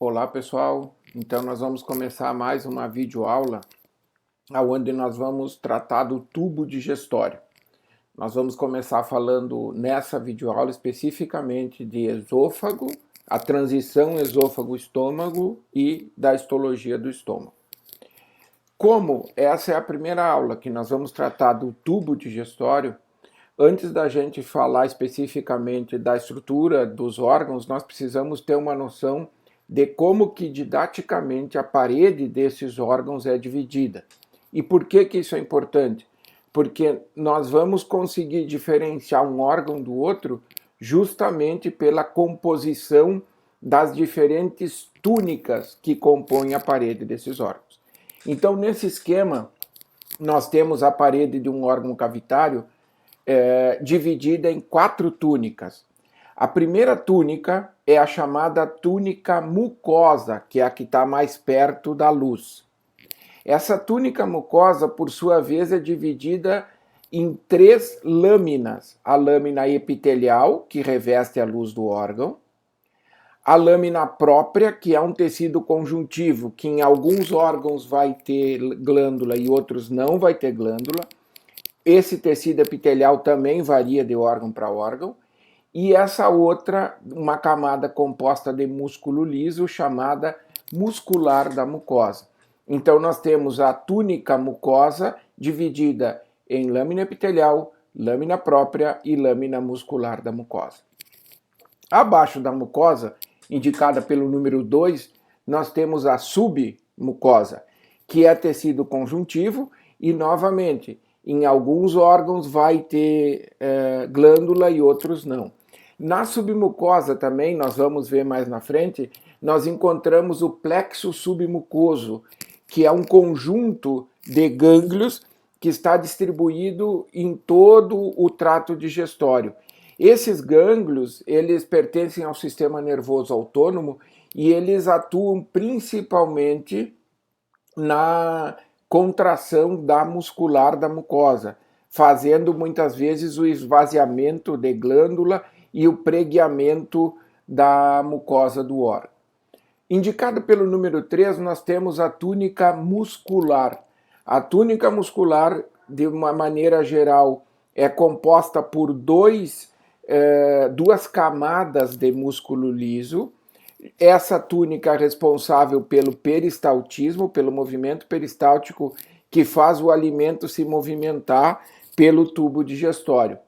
Olá pessoal, então nós vamos começar mais uma videoaula onde nós vamos tratar do tubo digestório. Nós vamos começar falando nessa videoaula especificamente de esôfago, a transição esôfago-estômago e da histologia do estômago. Como essa é a primeira aula que nós vamos tratar do tubo digestório, antes da gente falar especificamente da estrutura dos órgãos, nós precisamos ter uma noção de como que didaticamente a parede desses órgãos é dividida. E por que que isso é importante? Porque nós vamos conseguir diferenciar um órgão do outro justamente pela composição das diferentes túnicas que compõem a parede desses órgãos. Então, nesse esquema, nós temos a parede de um órgão cavitário dividida em 4 túnicas. A primeira túnica é a chamada túnica mucosa, que é a que está mais perto da luz. Essa túnica mucosa, por sua vez, é dividida em 3 lâminas. A lâmina epitelial, que reveste a luz do órgão. A lâmina própria, que é um tecido conjuntivo, que em alguns órgãos vai ter glândula e outros não vai ter glândula. Esse tecido epitelial também varia de órgão para órgão. E essa outra, uma camada composta de músculo liso, chamada muscular da mucosa. Então, nós temos a túnica mucosa dividida em lâmina epitelial, lâmina própria e lâmina muscular da mucosa. Abaixo da mucosa, indicada pelo número 2, nós temos a submucosa, que é tecido conjuntivo e, novamente, em alguns órgãos vai ter glândula e outros não. Na submucosa também, nós vamos ver mais na frente, nós encontramos o plexo submucoso, que é um conjunto de gânglios que está distribuído em todo o trato digestório. Esses gânglios, eles pertencem ao sistema nervoso autônomo e eles atuam principalmente na contração da muscular da mucosa, fazendo muitas vezes o esvaziamento de glândula e o pregueamento da mucosa do órgão. Indicado pelo número 3, nós temos a túnica muscular. A túnica muscular, de uma maneira geral, é composta por duas camadas de músculo liso. Essa túnica é responsável pelo peristaltismo, pelo movimento peristáltico que faz o alimento se movimentar pelo tubo digestório.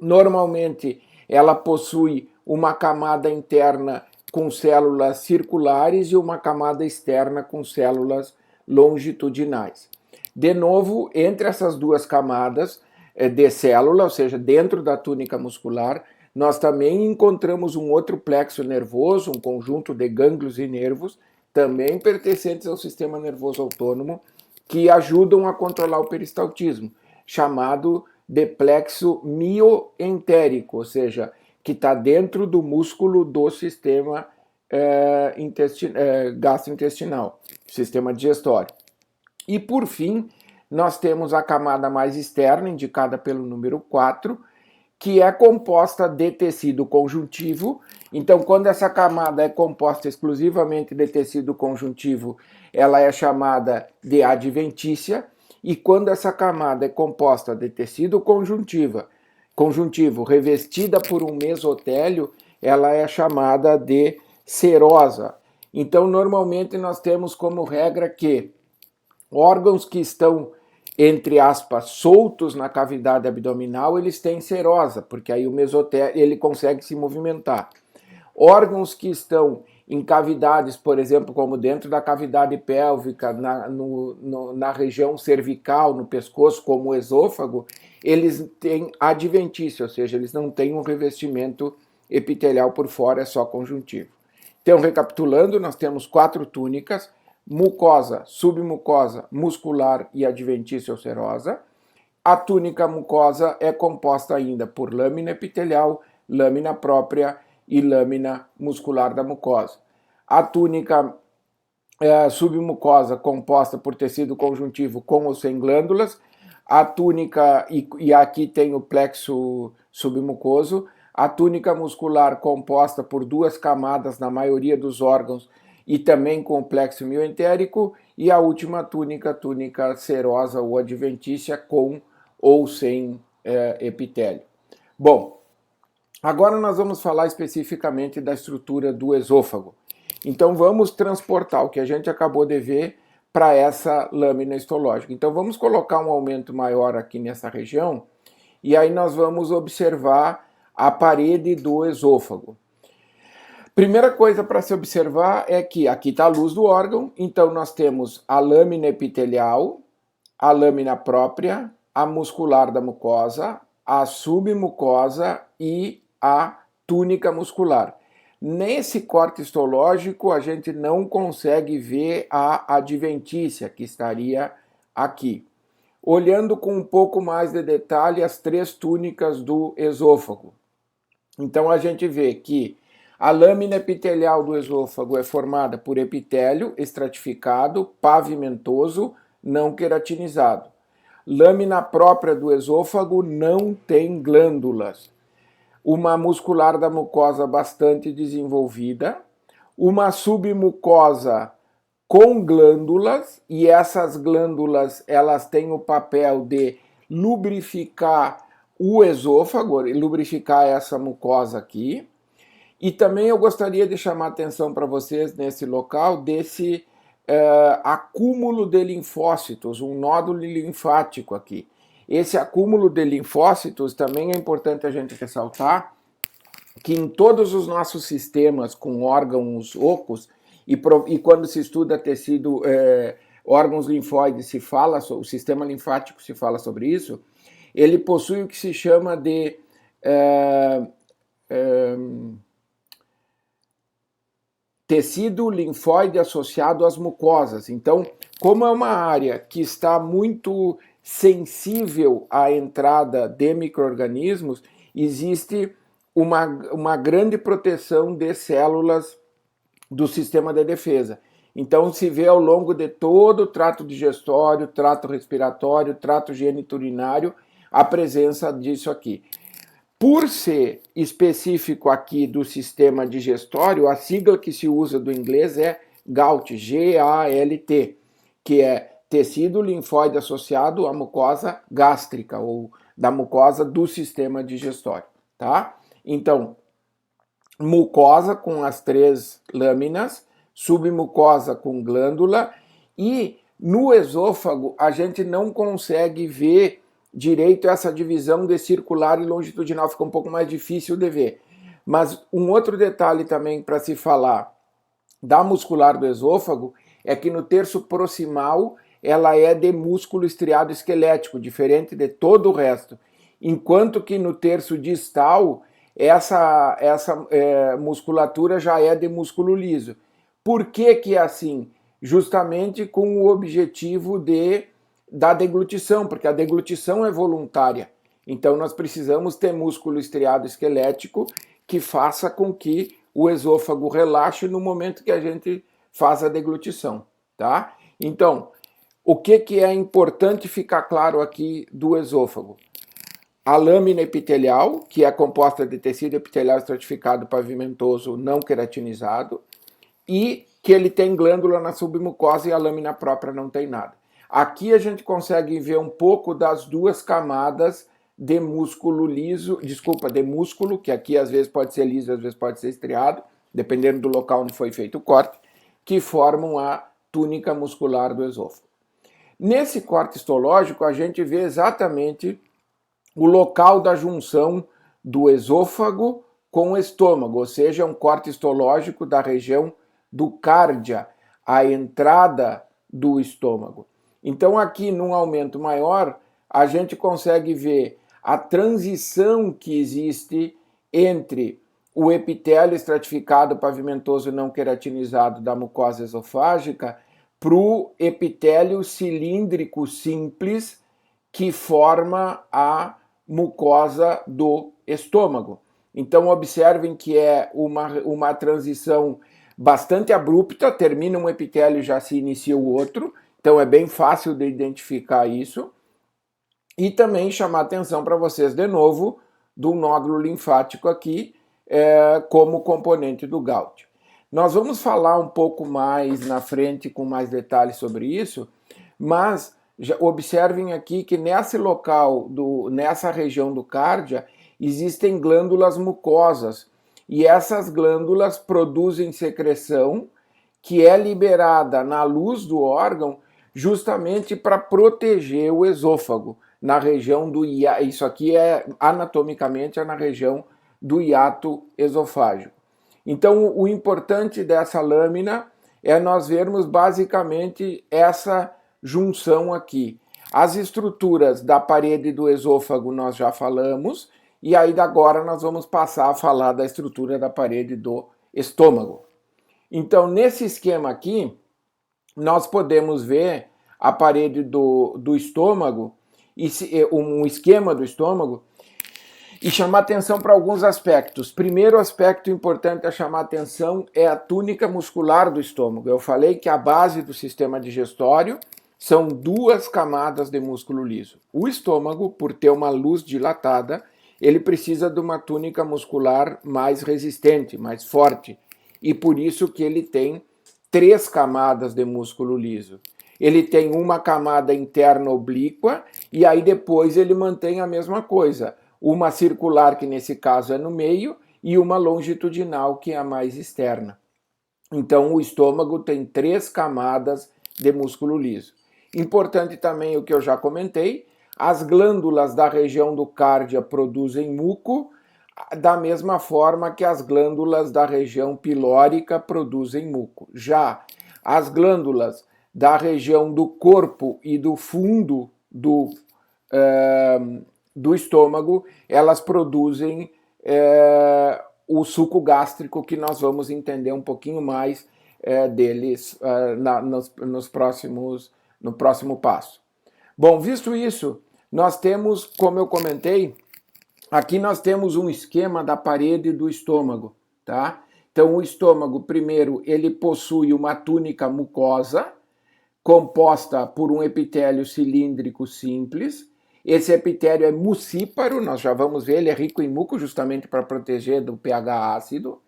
Normalmente, ela possui uma camada interna com células circulares e uma camada externa com células longitudinais. De novo, entre essas duas camadas de célula, ou seja, dentro da túnica muscular, nós também encontramos um outro plexo nervoso, um conjunto de gânglios e nervos, também pertencentes ao sistema nervoso autônomo, que ajudam a controlar o peristaltismo, chamado de plexo mioentérico, ou seja, que está dentro do músculo do sistema gastrointestinal, sistema digestório. E por fim, nós temos a camada mais externa, indicada pelo número 4, que é composta de tecido conjuntivo. Então, quando essa camada é composta exclusivamente de tecido conjuntivo, ela é chamada de adventícia, e quando essa camada é composta de tecido conjuntivo revestida por um mesotélio, ela é chamada de serosa. Então, normalmente nós temos como regra que órgãos que estão, entre aspas, soltos na cavidade abdominal, eles têm serosa, porque aí o mesotélio ele consegue se movimentar. Órgãos que estão em cavidades, por exemplo, como dentro da cavidade pélvica, na região cervical, no pescoço, como o esôfago, eles têm adventícia, ou seja, eles não têm um revestimento epitelial por fora, é só conjuntivo. Então, recapitulando, nós temos 4 túnicas: mucosa, submucosa, muscular e adventícia ou serosa. A túnica mucosa é composta ainda por lâmina epitelial, lâmina própria e lâmina muscular da mucosa. A túnica submucosa composta por tecido conjuntivo com ou sem glândulas. A túnica, e aqui tem o plexo submucoso. A túnica muscular composta por 2 camadas na maioria dos órgãos e também com o plexo mioentérico, e a última túnica, túnica serosa ou adventícia, com ou sem epitélio. Bom, agora nós vamos falar especificamente da estrutura do esôfago. Então vamos transportar o que a gente acabou de ver para essa lâmina histológica. Então vamos colocar um aumento maior aqui nessa região, e aí nós vamos observar a parede do esôfago. Primeira coisa para se observar é que aqui está a luz do órgão, então nós temos a lâmina epitelial, a lâmina própria, a muscular da mucosa, a submucosa e a túnica muscular. Nesse corte histológico, a gente não consegue ver a adventícia, que estaria aqui. Olhando com um pouco mais de detalhe as três túnicas do esôfago. Então a gente vê que a lâmina epitelial do esôfago é formada por epitélio estratificado, pavimentoso, não queratinizado. Lâmina própria do esôfago não tem glândulas. Uma muscular da mucosa bastante desenvolvida, uma submucosa com glândulas, e essas glândulas elas têm o papel de lubrificar o esôfago, lubrificar essa mucosa aqui. E também eu gostaria de chamar a atenção para vocês nesse local desse acúmulo de linfócitos, um nódulo linfático aqui. Esse acúmulo de linfócitos também é importante a gente ressaltar que em todos os nossos sistemas com órgãos ocos, e quando se estuda tecido, órgãos linfóides, se fala, o sistema linfático se fala sobre isso, ele possui o que se chama de tecido linfóide associado às mucosas. Então, como é uma área que está muito sensível à entrada de micro-organismos, existe uma grande proteção de células do sistema de defesa. Então, se vê ao longo de todo o trato digestório, trato respiratório, trato geniturinário, a presença disso aqui. Por ser específico aqui do sistema digestório, a sigla que se usa do inglês é GALT, G-A-L-T, que é tecido linfóide associado à mucosa gástrica, ou da mucosa do sistema digestório, tá? Então, mucosa com as três lâminas, submucosa com glândula, e no esôfago a gente não consegue ver direito essa divisão de circular e longitudinal, fica um pouco mais difícil de ver. Mas um outro detalhe também para se falar da muscular do esôfago é que no terço proximal ela é de músculo estriado esquelético, diferente de todo o resto, enquanto que no terço distal essa musculatura já é de músculo liso. Por que é assim? Justamente com o objetivo da deglutição, porque a deglutição é voluntária. Então nós precisamos ter músculo estriado esquelético que faça com que o esôfago relaxe no momento que a gente faz a deglutição, tá? Então, o que é importante ficar claro aqui do esôfago? A lâmina epitelial, que é composta de tecido epitelial estratificado pavimentoso não queratinizado, e que ele tem glândula na submucosa e a lâmina própria não tem nada. Aqui a gente consegue ver um pouco das duas camadas de músculo liso, de músculo, que aqui às vezes pode ser liso, às vezes pode ser estriado, dependendo do local onde foi feito o corte, que formam a túnica muscular do esôfago. Nesse corte histológico, a gente vê exatamente o local da junção do esôfago com o estômago, ou seja, um corte histológico da região do cárdia, a entrada do estômago. Então aqui, num aumento maior, a gente consegue ver a transição que existe entre o epitélio estratificado pavimentoso não queratinizado da mucosa esofágica para o epitélio cilíndrico simples que forma a mucosa do estômago. Então observem que é uma transição bastante abrupta, termina um epitélio e já se inicia o outro, então é bem fácil de identificar isso. E também chamar atenção para vocês de novo do nódulo linfático aqui como componente do GALT. Nós vamos falar um pouco mais na frente com mais detalhes sobre isso, mas observem aqui que nesse local, nessa região do cárdia, existem glândulas mucosas e essas glândulas produzem secreção que é liberada na luz do órgão justamente para proteger o esôfago, na região do hiato. Isso aqui anatomicamente na região do hiato esofágico. Então, o importante dessa lâmina é nós vermos basicamente essa junção aqui. As estruturas da parede do esôfago nós já falamos, e aí agora nós vamos passar a falar da estrutura da parede do estômago. Então, nesse esquema aqui, nós podemos ver a parede do estômago, um esquema do estômago, e chamar atenção para alguns aspectos. Primeiro aspecto importante a chamar atenção é a túnica muscular do estômago. Eu falei que a base do sistema digestório são duas camadas de músculo liso. O estômago, por ter uma luz dilatada, ele precisa de uma túnica muscular mais resistente, mais forte. E por isso que ele tem 3 camadas de músculo liso. Ele tem uma camada interna oblíqua e aí depois ele mantém a mesma coisa. Uma circular, que nesse caso é no meio, e uma longitudinal, que é a mais externa. Então, o estômago tem 3 camadas de músculo liso. Importante também o que eu já comentei, as glândulas da região do cárdia produzem muco, da mesma forma que as glândulas da região pilórica produzem muco. Já as glândulas da região do corpo e do fundo do estômago, elas produzem o suco gástrico, que nós vamos entender um pouquinho mais deles no próximo passo. Bom, visto isso, nós temos, como eu comentei, aqui nós temos um esquema da parede do estômago, tá? Então, o estômago, primeiro, ele possui uma túnica mucosa, composta por um epitélio cilíndrico simples. Esse epitélio é mucíparo, nós já vamos ver, ele é rico em muco justamente para proteger do pH ácido.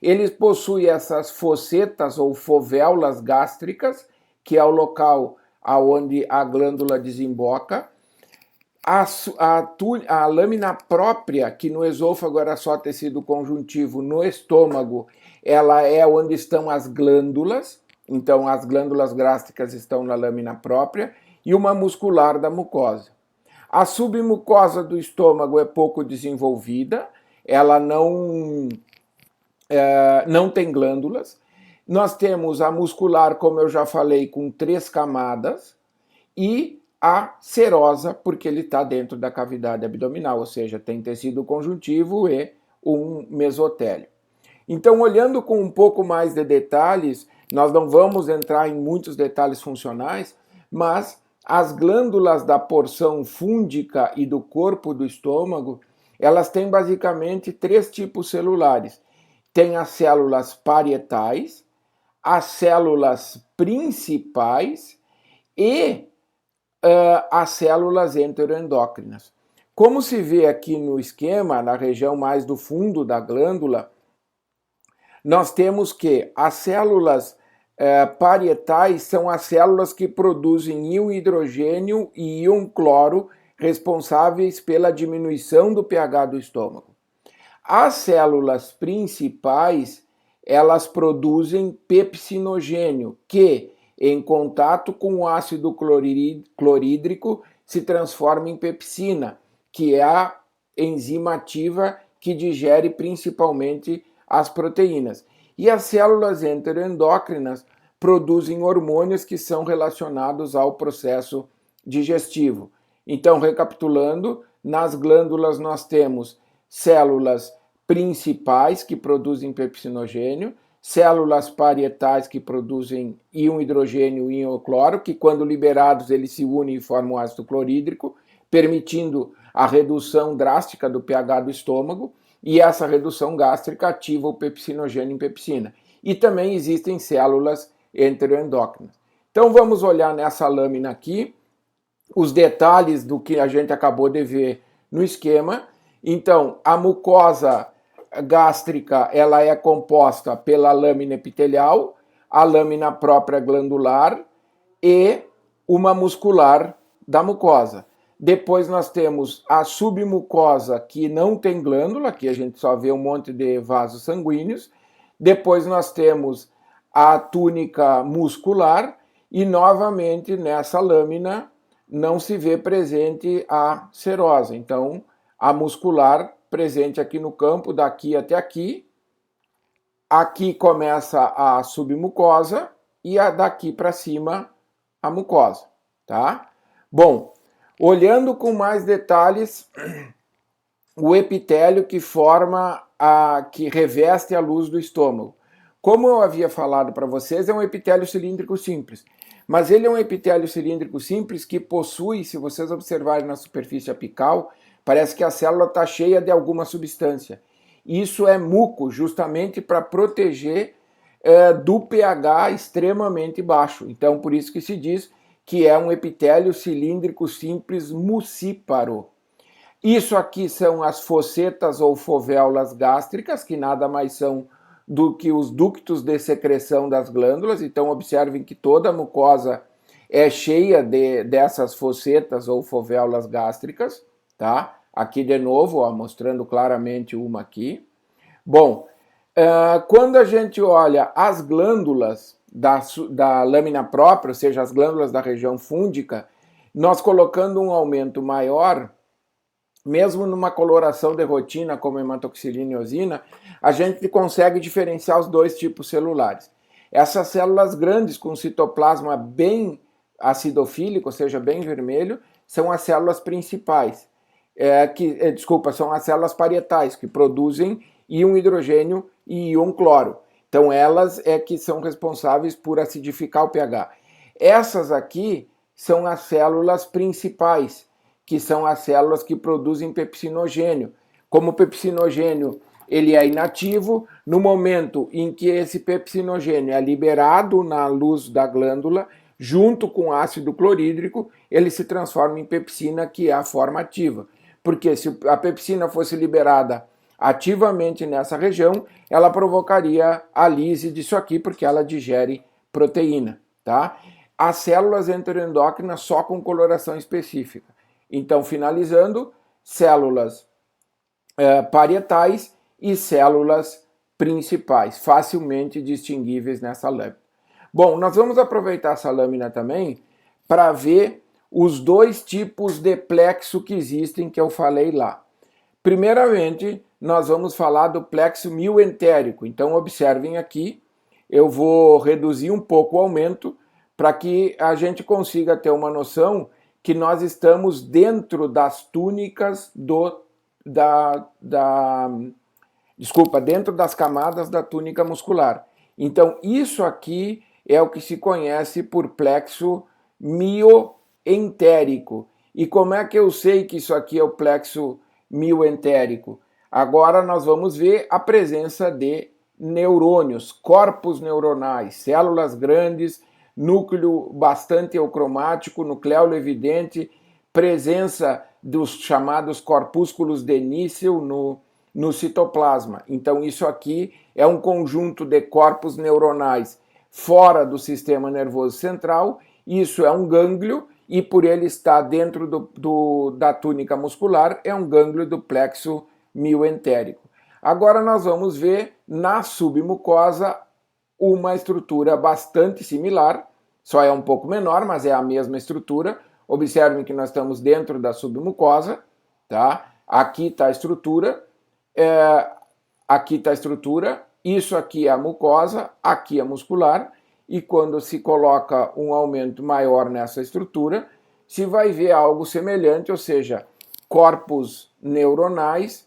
Ele possui essas fossetas ou fovéolas gástricas, que é o local onde a glândula desemboca. A lâmina própria, que no esôfago era só tecido conjuntivo, no estômago, ela é onde estão as glândulas. Então, as glândulas gástricas estão na lâmina própria, e uma muscular da mucosa. A submucosa do estômago é pouco desenvolvida, ela não tem glândulas. Nós temos a muscular, como eu já falei, com 3 camadas, e a serosa, porque ele está dentro da cavidade abdominal, ou seja, tem tecido conjuntivo e um mesotélio. Então, olhando com um pouco mais de detalhes, nós não vamos entrar em muitos detalhes funcionais, mas as glândulas da porção fúndica e do corpo do estômago, elas têm basicamente 3 tipos celulares. Tem as células parietais, as células principais e as células enteroendócrinas. Como se vê aqui no esquema, na região mais do fundo da glândula, nós temos que as células parietais são as células que produzem íon hidrogênio e íon cloro, responsáveis pela diminuição do pH do estômago. As células principais, elas produzem pepsinogênio, que, em contato com o ácido clorídrico, se transforma em pepsina, que é a enzima ativa que digere principalmente as proteínas. E as células enteroendócrinas produzem hormônios que são relacionados ao processo digestivo. Então, recapitulando, nas glândulas nós temos células principais que produzem pepsinogênio, células parietais que produzem íon hidrogênio e íon cloro, que quando liberados eles se unem e formam ácido clorídrico, permitindo a redução drástica do pH do estômago, e essa redução gástrica ativa o pepsinogênio em pepsina. E também existem células enteroendócrinas. Então vamos olhar nessa lâmina aqui os detalhes do que a gente acabou de ver no esquema. Então, a mucosa gástrica ela é composta pela lâmina epitelial, a lâmina própria glandular e uma muscular da mucosa. Depois nós temos a submucosa, que não tem glândula, aqui a gente só vê um monte de vasos sanguíneos. Depois nós temos a túnica muscular e novamente nessa lâmina não se vê presente a serosa. Então, a muscular presente aqui no campo, daqui até aqui. Aqui começa a submucosa e daqui para cima a mucosa, tá? Bom, olhando com mais detalhes, o epitélio que forma que reveste a luz do estômago. Como eu havia falado para vocês, é um epitélio cilíndrico simples. Mas ele é um epitélio cilíndrico simples que possui, se vocês observarem na superfície apical, parece que a célula está cheia de alguma substância. Isso é muco, justamente para proteger do pH extremamente baixo. Então, por isso que se diz que é um epitélio cilíndrico simples mucíparo. Isso aqui são as fossetas ou fovéolas gástricas, que nada mais são do que os ductos de secreção das glândulas. Então, observem que toda a mucosa é cheia dessas fossetas ou fovéolas gástricas, tá? Aqui de novo, ó, mostrando claramente uma aqui. Bom, quando a gente olha as glândulas da lâmina própria, ou seja, as glândulas da região fúndica, nós colocando um aumento maior, mesmo numa coloração de rotina como hematoxilina e eosina, a gente consegue diferenciar os dois tipos celulares. Essas células grandes com citoplasma bem acidofílico, ou seja, bem vermelho, são as células principais. São as células parietais, que produzem íon hidrogênio e íon cloro. Então elas é que são responsáveis por acidificar o pH. Essas aqui são as células principais, que são as células que produzem pepsinogênio. Como o pepsinogênio ele é inativo, no momento em que esse pepsinogênio é liberado na luz da glândula, junto com ácido clorídrico, ele se transforma em pepsina, que é a forma ativa. Porque se a pepsina fosse liberada ativamente nessa região, ela provocaria a lise disso aqui, porque ela digere proteína, tá? As células enteroendócrinas só com coloração específica. Então, finalizando, células parietais e células principais, facilmente distinguíveis nessa lâmina. Bom, nós vamos aproveitar essa lâmina também para ver os dois tipos de plexo que existem, que eu falei lá. Primeiramente, nós vamos falar do plexo mioentérico. Então, observem aqui, eu vou reduzir um pouco o aumento para que a gente consiga ter uma noção que nós estamos dentro das túnicas dentro das camadas da túnica muscular. Então, isso aqui é o que se conhece por plexo mioentérico. E como é que eu sei que isso aqui é o plexo mioentérico? Agora nós vamos ver a presença de neurônios, corpos neuronais, células grandes, núcleo bastante eucromático, nucleolo evidente, presença dos chamados corpúsculos de Nísel no citoplasma. Então isso aqui é um conjunto de corpos neuronais fora do sistema nervoso central, isso é um gânglio, e por ele estar dentro da túnica muscular, é um gânglio do plexo mioentérico. Agora nós vamos ver na submucosa uma estrutura bastante similar, só é um pouco menor, mas é a mesma estrutura. Observem que nós estamos dentro da submucosa, tá? Aqui está a estrutura, isso aqui é a mucosa, aqui é muscular, e quando se coloca um aumento maior nessa estrutura, se vai ver algo semelhante, ou seja, corpos neuronais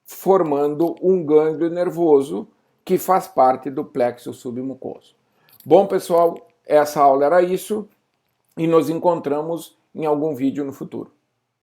formando um gânglio nervoso que faz parte do plexo submucoso. Bom, pessoal, essa aula era isso e nos encontramos em algum vídeo no futuro.